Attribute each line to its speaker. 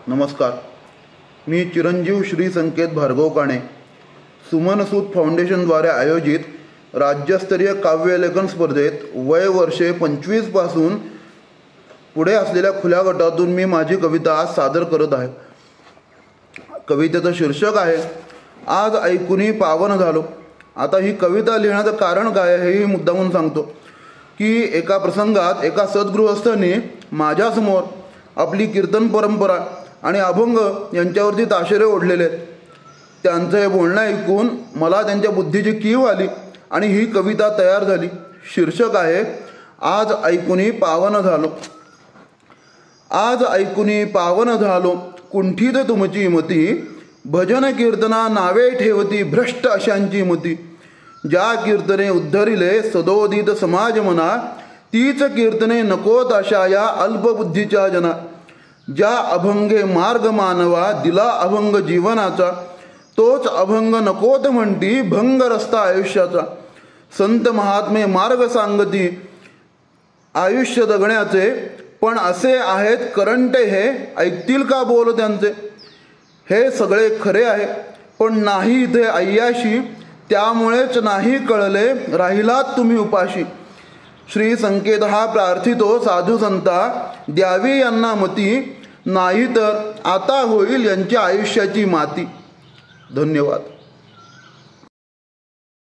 Speaker 1: नमस्कार, मी चिरंजीव श्री संकेत भार्गव काणे सुमनसूत फाउंडेशनद्वारे आयोजित राज्यस्तरीय काव्यलेखन स्पर्धेत वय वर्षे 25 पासून पुढे असलेल्या खुल्या गटातून मी माझी कविता आज सादर करत आहे। कवितेचं शीर्षक आहे आज ऐकूनी पावन झालो। आता ही कविता लिहिण्याचं कारण काय आहे हेही मुद्दामून सांगतो की एका प्रसंगात एका सद्गृहस्थांनी माझ्यासमोर आपली कीर्तन परंपरा आणि अभंग यांच्यावरती ताशेरे ओढलेले आहेत। त्यांचं हे बोलणं ऐकून मला त्यांच्या बुद्धीची कीव आली आणि ही कविता तयार झाली। शीर्षक आहे आज ऐकूनी पावन झालो। आज ऐकूनी पावन झालो, कुंठित तुमची मती, भजन कीर्तना नावे ठेवती भ्रष्ट अशांची मती। ज्या कीर्तने उद्धरिले सदोदित समाज मना, तीच कीर्तने नकोत अशा या अल्पबुद्धीच्या जना। ज्या अभंगे मार्ग मानवा दिला अभंग जीवनाचा, तोच अभंग नकोत म्हणती भंग रस्ता आयुष्याचा। संत महात्मे मार्ग सांगती आयुष्य जगण्याचे, पण असे आहेत करंटे हे ऐकतील का बोल त्यांचे। हे सगळे खरे आहे पण नाही इथे अय्याशी, त्यामुळेच नाही कळले राहिलात तुम्ही उपाशी। श्री संकेत हा प्रार्थितो साधू संता, द्यावी यांना मती, नाहीतर आता होईल यांच्या आयुष्याची माती। धन्यवाद।